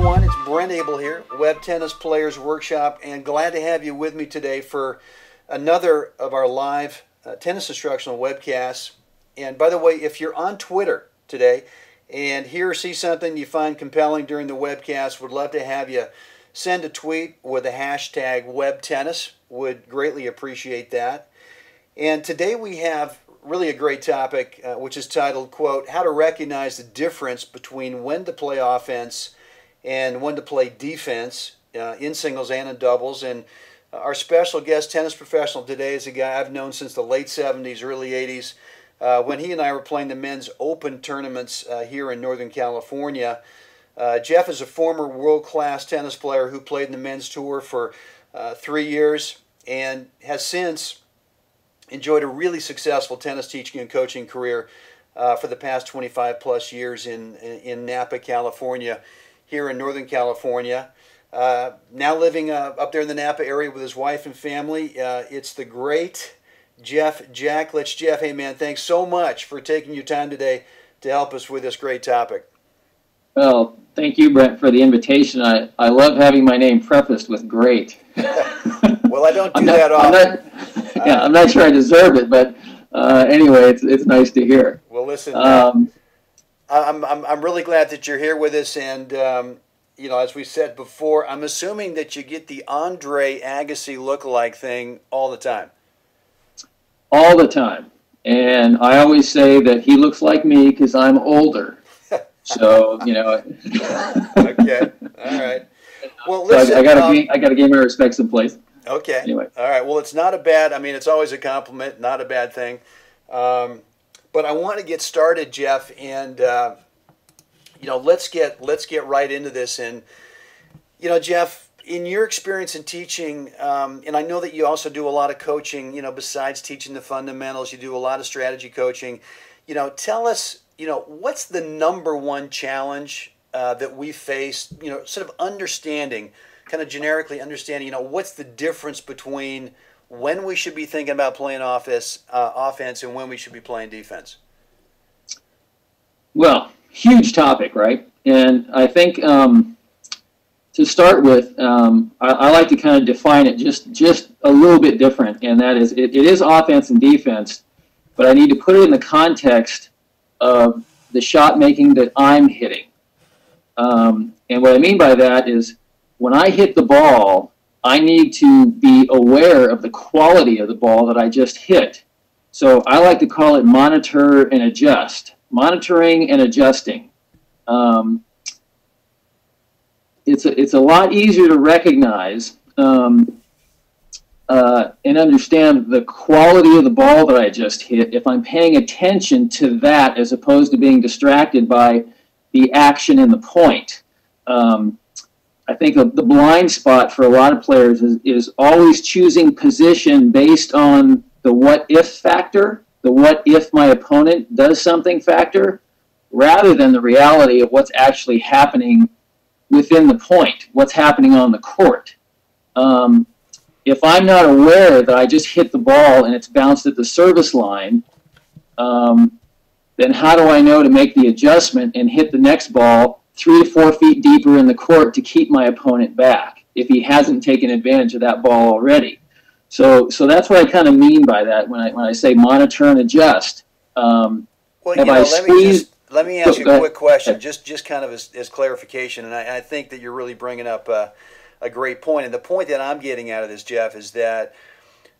everyone, it's Brent Abel here, Web Tennis Players Workshop, and glad to have you with me today for another of our live tennis instructional webcasts. And by the way, if you're on Twitter today and hear or see something you find compelling during the webcast, would love to have you send a tweet with the hashtag WebTennis. Would greatly appreciate that. And today we have really a great topic, which is titled, quote, How to Recognize the Difference Between When to Play Offense and When to Play Defense in singles and in doubles. And our special guest tennis professional today is a guy I've known since the late 70s, early 80s, when he and I were playing the men's open tournaments here in Northern California. Jeff is a former world-class tennis player who played in the men's tour for 3 years and has since enjoyed a really successful tennis teaching and coaching career for the past 25 plus years in Napa, California, here in Northern California. Now living up there in the Napa area with his wife and family. It's the great Jeff Jacklitz. Jeff, hey man, thanks so much for taking your time today to help us with this great topic. Well, thank you, Brent, for the invitation. I love having my name prefaced with great. Well, I don't do that often. I'm not sure I deserve it, but anyway, it's nice to hear. Well, listen, I'm really glad that you're here with us, and you know, as we said before, I'm assuming that you get the Andre Agassi lookalike thing all the time. All the time, and I always say that he looks like me because I'm older. So you know. Okay. All right. Well, listen. So I got to gain my respects in place. Okay. Anyway. All right. Well, it's not a bad. I mean, it's always a compliment, not a bad thing. But I want to get started, Jeff, and you know, let's get right into this. And you know, Jeff, in your experience in teaching, and I know that you also do a lot of coaching. You know, besides teaching the fundamentals, you do a lot of strategy coaching. You know, tell us. You know, what's the #1 challenge that we face? You know, sort of understanding, kind of generically understanding. You know, what's the difference between when we should be thinking about playing offense and when we should be playing defense? Well, huge topic, right? And I think to start with, I like to kind of define it just a little bit different, and that is it is offense and defense, but I need to put it in the context of the shot making that I'm hitting. And what I mean by that is when I hit the ball, I need to be aware of the quality of the ball that I just hit. So I like to call it monitor and adjust. Monitoring and adjusting. It's a lot easier to recognize and understand the quality of the ball that I just hit if I'm paying attention to that as opposed to being distracted by the action in the point. I think the blind spot for a lot of players is always choosing position based on the what-if factor, the what-if my opponent does something factor, rather than the reality of what's actually happening within the point, what's happening on the court. If I'm not aware that I just hit the ball and it's bounced at the service line, then how do I know to make the adjustment and hit the next ball 3 to 4 feet deeper in the court to keep my opponent back if he hasn't taken advantage of that ball already? So that's what I kind of mean by that when I say monitor and adjust. Well, you know, let me ask you a quick question, just kind of as clarification, and I think that you're really bringing up a great point. And the point that I'm getting out of this, Jeff, is that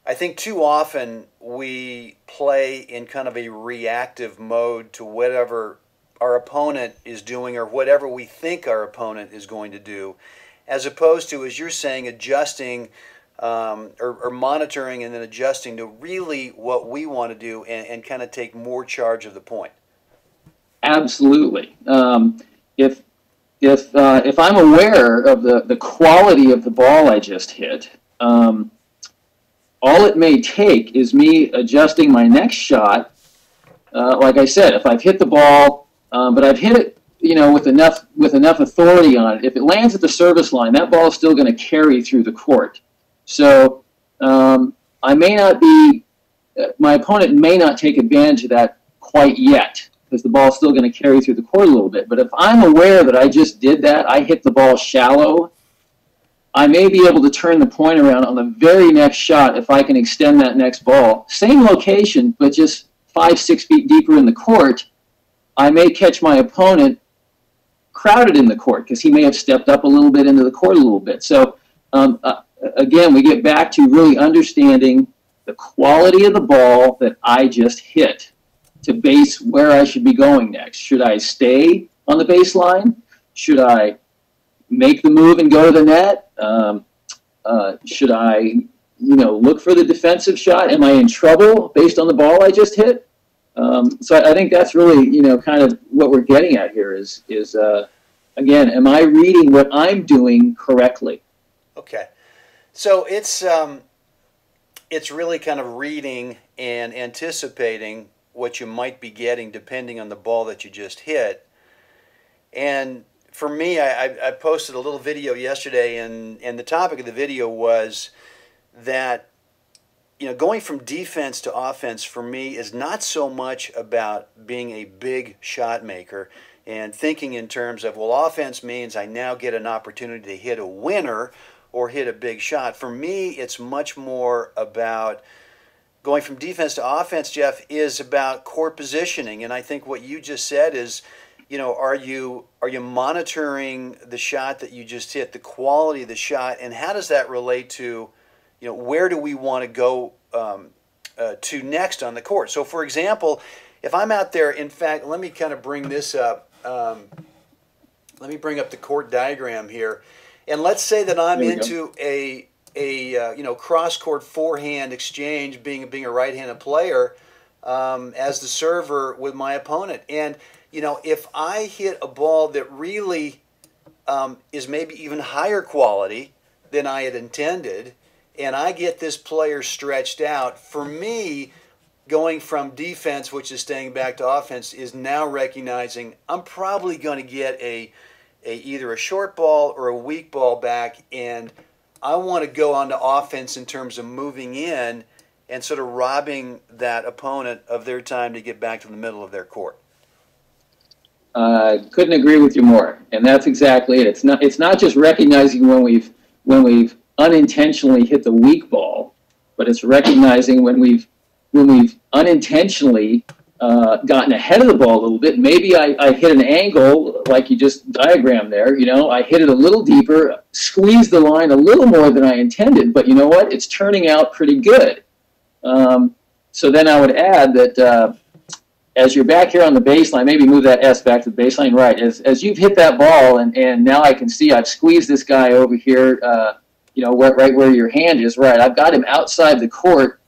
I think too often we play in kind of a reactive mode to whatever our opponent is doing or whatever we think our opponent is going to do, as opposed to, as you're saying, adjusting or monitoring and then adjusting to really what we want to do and kind of take more charge of the point. Absolutely. If I'm aware of the quality of the ball I just hit, all it may take is me adjusting my next shot. Like I said, if I've hit the ball, but I've hit it, you know, with enough authority on it. If it lands at the service line, that ball is still going to carry through the court. So I may not be, my opponent may not take advantage of that quite yet. because the ball's still going to carry through the court a little bit. But if I'm aware that I just did that, I hit the ball shallow, I may be able to turn the point around on the very next shot if I can extend that next ball. Same location, but just 5-6 feet deeper in the court. I may catch my opponent crowded in the court because he may have stepped up a little bit into the court a little bit. So again, we get back to really understanding the quality of the ball that I just hit to base where I should be going next. Should I stay on the baseline? Should I make the move and go to the net? Should I, look for the defensive shot? Am I in trouble based on the ball I just hit? So I think that's really, kind of what we're getting at here is again, am I reading what I'm doing correctly? Okay. So it's really kind of reading and anticipating what you might be getting depending on the ball that you just hit. And for me, I posted a little video yesterday, and the topic of the video was that going from defense to offense for me is not so much about being a big shot maker and thinking in terms of, well, offense means I now get an opportunity to hit a winner or hit a big shot. For me, it's much more about going from defense to offense, Jeff, is about court positioning. And I think what you just said is, are you monitoring the shot that you just hit, the quality of the shot, and how does that relate to, where do we want to go to next on the court? So, for example, if I'm out there, in fact, let me kind of bring this up. Let me bring up the court diagram here, and let's say that I'm into a cross-court forehand exchange, being a right-handed player as the server with my opponent. And, if I hit a ball that really is maybe even higher quality than I had intended, and I get this player stretched out, for me, going from defense, which is staying back, to offense is now recognizing I'm probably going to get either a short ball or a weak ball back, and I want to go on to offense in terms of moving in and sort of robbing that opponent of their time to get back to the middle of their court. Couldn't agree with you more, and that's exactly it. It's not just recognizing when we've unintentionally hit the weak ball, but it's recognizing when we've unintentionally gotten ahead of the ball a little bit. Maybe I hit an angle like you just diagrammed there. I hit it a little deeper, squeezed the line a little more than I intended, but you know what? It's turning out pretty good. So then I would add that as you're back here on the baseline, maybe move that S back to the baseline, right? As you've hit that ball, and now I can see I've squeezed this guy over here, right where your hand is, right? I've got him outside the court.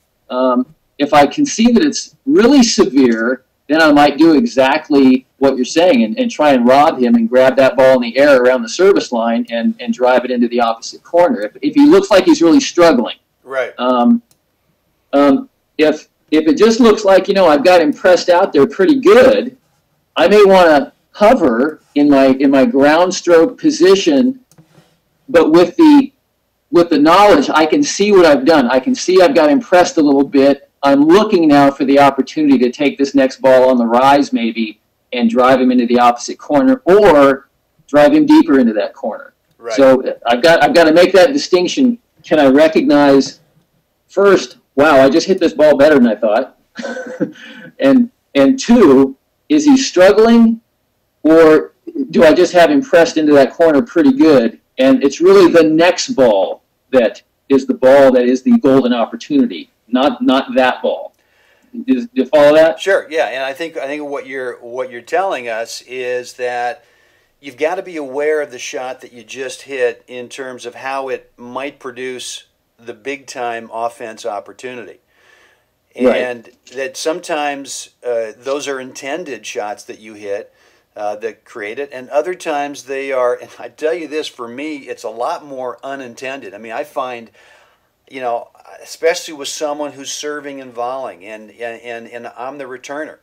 If I can see that it's really severe, then I might do exactly what you're saying and try and rob him and grab that ball in the air around the service line and drive it into the opposite corner. If he looks like he's really struggling. Right. If it just looks like, I've got him pressed out there pretty good, I may want to hover in my ground stroke position, but with the knowledge, I can see what I've done. I can see I've got him pressed a little bit. I'm looking now for the opportunity to take this next ball on the rise maybe and drive him into the opposite corner or drive him deeper into that corner. Right. So I've got to make that distinction. Can I recognize first, wow, I just hit this ball better than I thought? and two, is he struggling, or do I just have him pressed into that corner pretty good? And it's really the next ball that is the ball that is the golden opportunity, not that ball. Do you follow that? Sure, yeah. And I think what you're telling us is that you've got to be aware of the shot that you just hit in terms of how it might produce the big-time offense opportunity. And right. That sometimes those are intended shots that you hit that create it, and other times they are, and I tell you this, for me, it's a lot more unintended. I mean, I find, especially with someone who's serving and volleying, and I'm the returner,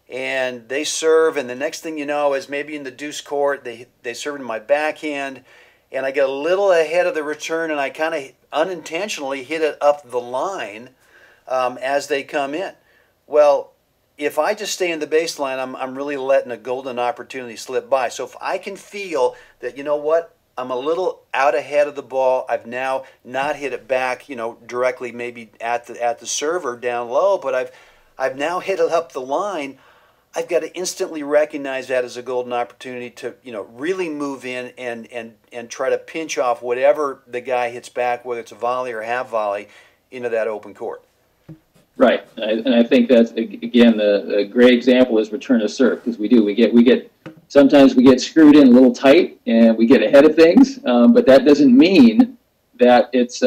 and they serve, and the next thing you know is maybe in the deuce court, they serve into my backhand, and I get a little ahead of the return, and I kind of unintentionally hit it up the line as they come in. Well, if I just stay in the baseline, I'm really letting a golden opportunity slip by. So if I can feel that, you know what, I'm a little out ahead of the ball, I've now not hit it back, directly maybe at the server down low, but I've now hit it up the line. I've got to instantly recognize that as a golden opportunity to, really move in and try to pinch off whatever the guy hits back, whether it's a volley or half volley, into that open court. Right, and I think that's, again, a great example is return to serve, because we get sometimes we get screwed in a little tight and we get ahead of things, but that doesn't mean that it's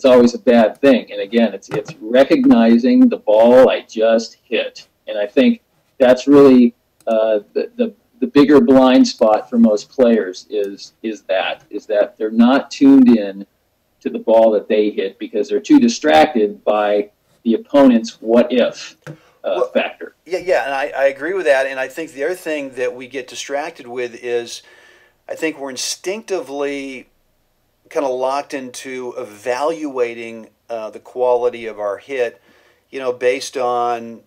always a bad thing. And again, it's recognizing the ball I just hit, and I think that's really the bigger blind spot for most players is that they're not tuned in to the ball that they hit because they're too distracted by the opponent's what if factor. Yeah, and I agree with that. And I think the other thing that we get distracted with is I think we're instinctively kind of locked into evaluating the quality of our hit, based on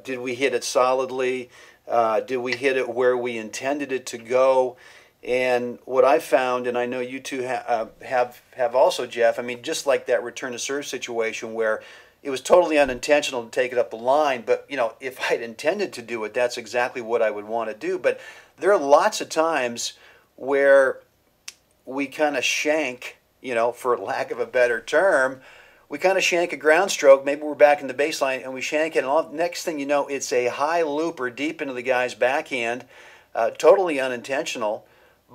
did we hit it solidly? Did we hit it where we intended it to go? And what I found, and I know you two have also, Jeff, I mean, just like that return to serve situation where it was totally unintentional to take it up the line, but, if I'd intended to do it, that's exactly what I would want to do. But there are lots of times where we kind of shank, for lack of a better term, we kind of shank a ground stroke. Maybe we're back in the baseline and we shank it. And next thing you know, it's a high looper deep into the guy's backhand, totally unintentional.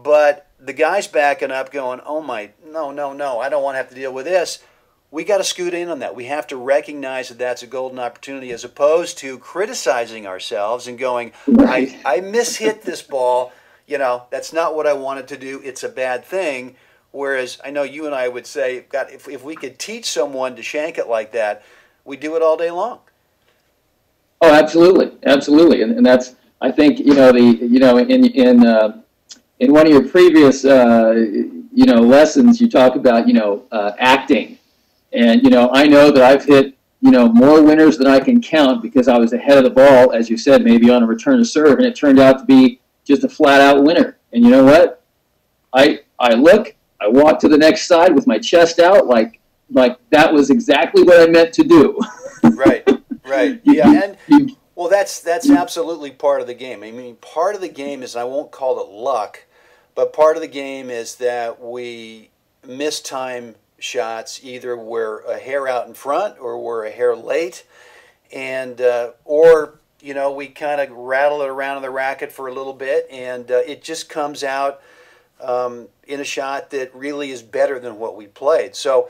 But the guy's backing up going, oh my, no, I don't want to have to deal with this. We got to scoot in on that. We have to recognize that that's a golden opportunity as opposed to criticizing ourselves and going, Right. I mishit this ball. That's not what I wanted to do. It's a bad thing. Whereas I know you and I would say, God, if we could teach someone to shank it like that, we do it all day long. Oh, absolutely, and that's, I think, in one of your previous lessons, you talk about acting, and I know that I've hit more winners than I can count because I was ahead of the ball, as you said, maybe on a return to serve, and it turned out to be just a flat out winner. And you know what? I walk to the next side with my chest out, like that was exactly what I meant to do. Right. Yeah, and well, that's absolutely part of the game. I mean, part of the game is, I won't call it luck, but part of the game is that we mistime shots. Either we're a hair out in front or we're a hair late, and or we kind of rattle it around in the racket for a little bit, and it just comes out in a shot that really is better than what we played. So,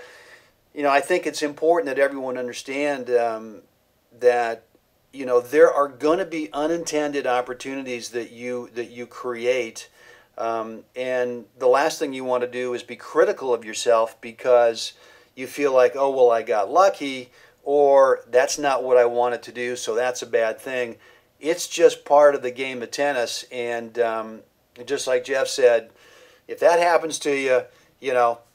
I think it's important that everyone understand that there are going to be unintended opportunities that you create, and the last thing you want to do is be critical of yourself because you feel like, oh well, I got lucky, or that's not what I wanted to do, so that's a bad thing. It's just part of the game of tennis, and just like Jeff said, if that happens to you,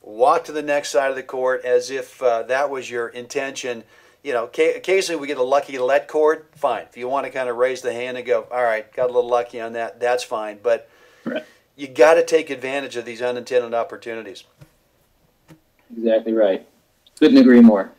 walk to the next side of the court as if that was your intention. Occasionally we get a lucky let cord, fine. If you want to kind of raise the hand and go, all right, got a little lucky on that, that's fine. But right. You got to take advantage of these unintended opportunities. Exactly right. Couldn't agree more.